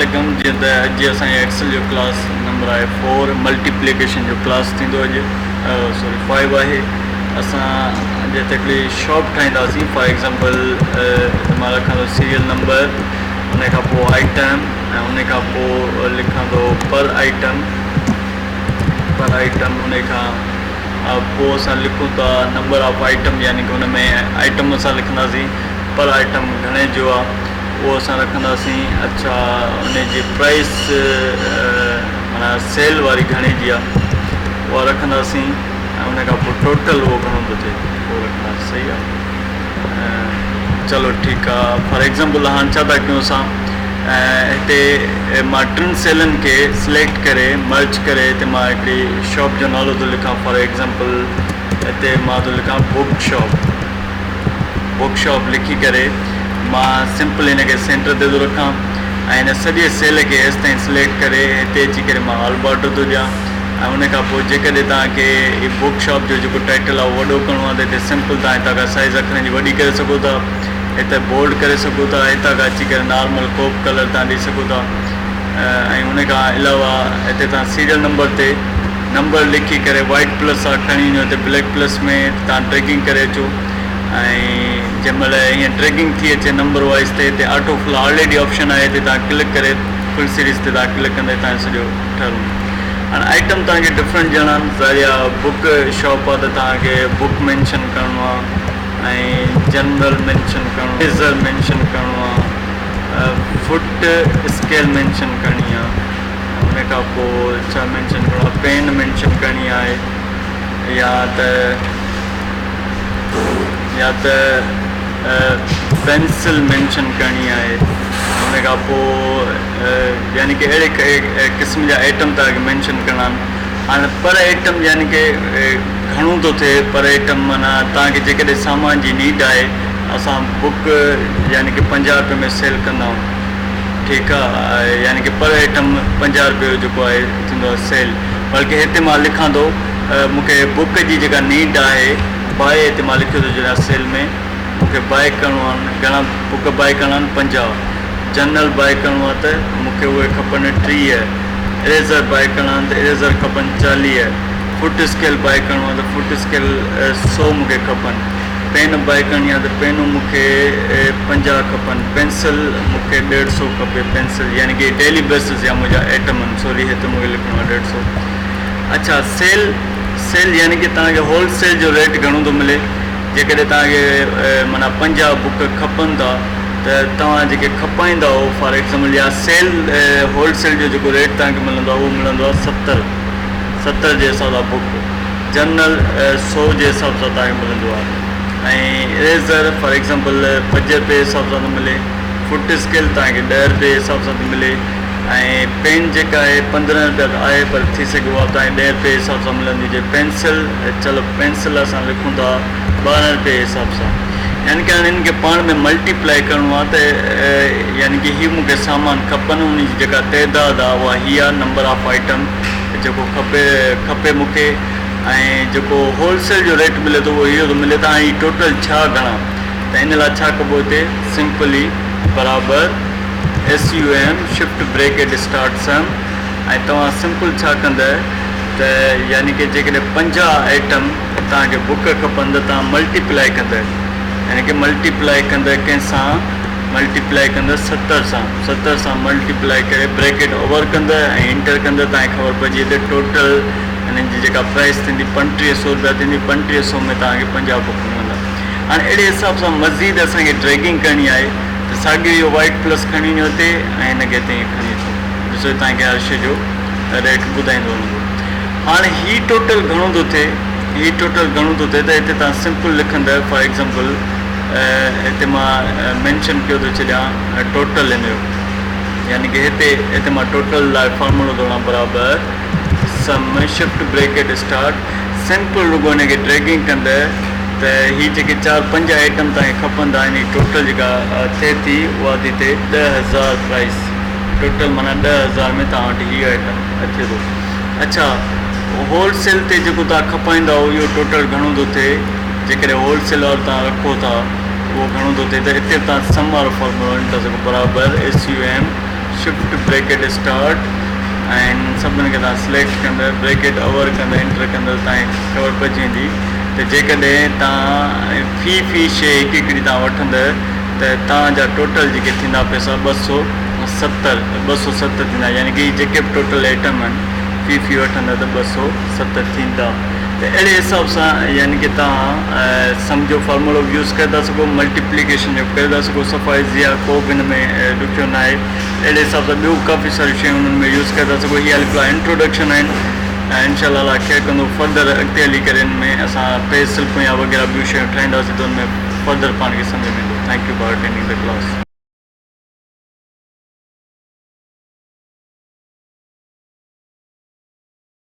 अस्सलाम जी अज असां एक्सेल जो क्लास नंबर है 4 मल्टीप्लिकेशन जो क्लास थींदो अॼु सॉरी 5 है। असां अॼु हिकिड़ी शॉप ठाहींदासीं। फॉर एग्ज़ाम्पल मां रखां थो सीरियल नंबर, उन खां पोइ आइटम ऐं उन खां पोइ लिखां थो पर आइटम उन खां पोइ असां लिखूं था नंबर ऑफ आइटम, यानी कि हुन में आइटम असां लिखंदासीं पर आइटम घणे जो आहे वो असां रखंदासीं। अच्छा, उन जी प्राइस माना सेल वारी घणे जी आहे उहा रखंदासीं ऐं उन खां पोइ टोटल उहो घणो थो थिए उहो रखंदासीं। सही आहे, चलो ठीकु आहे। फॉर एग्ज़ाम्पल हाणे छा था कयूं असां, हिते मां टिनि सेलनि खे सिलेक्ट करे मर्ज करे हिते मां हिकिड़ी शॉप जो नालो थो लिखां। फॉर एग्ज़ाम्पल हिते मां थो लिखां बुक शॉप लिखी करे मां सिंपल इन खे सेंटर ते थो रखां ऐं हिन सॼे सेल खे हेसि ताईं सिलेक्ट करे हिते अची करे मां ऑल बॉर्डर थो ॾियां ऐं उन खां पोइ जेकॾहिं तव्हांखे बुक शॉप जो जेको टाइटल आहे उहो वॾो करिणो आहे त हिते सिंपल तव्हां हितां खां साइज़ अखरनि जी वॾी करे सघो था, हिते बोल्ड करे सघो था, हितां खां अची करे नॉर्मल कोप कलर तव्हां ॾेई सघो था। ऐं उन खां अलावा हिते तव्हां सीरियल नंबर ते नंबर लिखी करे वाइट प्लस आहे खणी वञो, हिते ब्लैक प्लस में तव्हां ट्रैकिंग करे अचो ऐं जंहिंमहिल हीअं ट्रैकिंग थी अचे नंबर वाइज़ ते हिते ऑटो फिल ऑलरेडी ऑप्शन आहे, हिते तव्हां क्लिक करे फुल सीरीज़ ते तव्हां क्लिक कंदे तव्हांजो सॼो ठहियलु। हाणे आइटम तव्हांखे डिफरेंट ॼणा आहिनि। ज़ाहिर बुक शॉप आहे त तव्हांखे बुक मेंशन करिणो आहे ऐं जनरल मेंशन करिणो आहे, रेज़र मेंशन करिणो आहे, फुट स्केल मेंशन करणी आहे, उन खां पोइ छा मेंशन करिणो आहे, पेन मेंशन करणी आहे या त पेंसिल मेंशन करणी आहे। उन खां पोइ यानी कि अहिड़े क़िस्म जा आइटम तव्हांखे मेंशन करणा आहिनि। हाणे पर आइटम यानी कि घणो थो थिए पर आइटम, माना तव्हांखे जेकॾहिं सामान जी नीड आहे, असां बुक यानी कि 50 रुपए में सेल कंदा आहियूं, ठीकु आहे, यानी कि पर आइटम 50 रुपए जो जेको आहे थींदो आहे सेल। बल्कि हिते मां लिखां थो मूंखे बुक जी जेका नीड आहे बाए, हिते मां लिखियो थो जॾहिं सेल में मूंखे बाए करिणो आहे, घणा बुक बाए करिणा आहिनि 50, जनरल बाए करिणो आहे त मूंखे उहे खपनि 30, इरेज़र बाए करिणा आहिनि त इरेज़र खपनि 40, फुट स्केल बाए करिणो आहे त फुट स्केल 100 मूंखे खपनि, पेन बाए करणी आहे त पेनूं मूंखे 50 खपनि, पेंसिल मूंखे 150 खपे पेंसिल, यानी कि डेली बेसिस जा मुंहिंजा आइटम आहिनि। सॉरी, हिते मूंखे लिखिणो आहे 150। अच्छा, सेल यानी कि तव्हांखे होलसेल जो रेट घणो थो मिले। जेकॾहिं तव्हांखे माना 50 बुक खपनि था त तव्हां जेके खपाईंदा हो, फॉर एग्ज़ाम्पल या सेल होलसेल जो जेको रेट तव्हांखे मिलंदो आहे उहो मिलंदो आहे 70 जे हिसाब सां बुक, जनरल 100 जे हिसाब सां तव्हांखे मिलंदो आहे। ऐं इरेज़र फॉर एग्ज़ाम्पल 5 रुपए जे हिसाब सां थो मिले, फुट स्केल तव्हांखे 10 रुपए जे हिसाब सां थो मिले ऐं पेन जेका आहे 15 रुपया त आहे पर थी सघे उहा तव्हांखे 10 रुपए जे हिसाब सां मिलंदी हुजे। पेंसिल, चलो पेंसिल असां लिखूं था 12 रुपए जे हिसाब सां, यानी कि हाणे हिन खे पाण में मल्टीप्लाई करिणो आहे त यानी कि हीअ मूंखे सामान खपनि, उन जी जेका तइदाद आहे उहा हीअ आहे, नंबर ऑफ आइटम जेको खपे मूंखे, ऐं जेको होलसेल जो रेट मिले थो उहो इहो थो मिले। त हाणे टोटल छा घणा, त इन लाइ छा कबो, हिते सिंपली बराबरि SUM shift bracket start some, ऐं तव्हां सिंपल छा कंदा त यानी कि जेकॾहिं 50 आइटम तव्हांखे बुक खपनि त तव्हां मल्टीप्लाई कंदा, यानी कि मल्टीप्लाई कंदा कंहिंसां, मल्टीप्लाई कंदा 70 सां मल्टीप्लाई करे ब्रेकेट ओवर कंदा ऐं इंटर कंदा, तव्हांखे ख़बर पइजी हिते टोटल हिननि जी जेका प्राइस थींदी 3500 रुपया थींदी, 3500 में तव्हांखे 50 बुक मिलंदा। हाणे अहिड़े हिसाब सां मज़ीद असांखे ट्रैकिंग करणी आहे त साॻियो इहो वाइट प्लस खणी वञो हिते ऐं हिनखे हिते ईअं खणी अचो, ॾिसो तव्हांखे हर शइ जो रेट ॿुधाईंदो वञिबो। हाणे हीअ टोटल घणो थो थिए, त हिते तव्हां सिंपल लिखंदा, फॉर एग्ज़ाम्पल हिते मां मेंशन कयो थो छॾियां टोटल हिन जो, यानी कि हिते मां टोटल लाइ फॉर्मूलो थो हणां बराबरि सम शिफ्ट ब्रेकेट स्टार्ट, सिंपल रुगो हिनखे ड्रैगिंग कंदा त हीअ जेके 4-5 आइटम तव्हांखे खपनि था, यानी टोटल जेका थिए थी उहा थी थिए 10,000 प्राइस, टोटल माना 10,000 में तव्हां वटि हीअ आइटम अचे थो। अच्छा, होलसेल ते जेको तव्हां खपाईंदा हो इहो टोटल घणो थो थिए, जेकॾहिं होलसेल वारो तव्हां रखो था उहो घणो थो थिए, त हिते तव्हां सम वारो फॉर्मूलो आणे था सघो, बराबरि SUM shift bracket start and सभिनी खे तव्हां सिलेक्ट कंदड़ ब्रैकेट ओवर कंदड़ एंटर कंदड़ तव्हांखे ख़बर पइजी वेंदी त जेकॾहिं तव्हां फ़ी शइ हिकु हिकिड़ी तव्हां वठंदड़ त तव्हांजा टोटल जेके थींदा पैसा 270 थींदा, यानी कि जेके बि टोटल आइटम आहिनि फ़ी वठंदा त 270 थींदा। त अहिड़े हिसाब सां यानी कि तव्हां सम्झो फॉर्मूलो यूज़ करे था सघो, मल्टीप्लिकेशन जो करे था सघो, सफ़ाइज़ या को बि हिन में ॾुखियो न आहे। अहिड़े हिसाब सां ॿियूं काफ़ी सारियूं शयूं हुननि में यूज़ करे था सघो। हीअ हाली इंट्रोडक्शन आहिनि ऐं इनशाअल्लाह केयर कंदो फर्दर अॻिते हली करे हिन में असां पेज सिल्क या वग़ैरह ॿियूं शयूं ठाहींदासीं त हुन में फर्दर पाण खे सम्झ में ईंदो। Thank U for attending the class.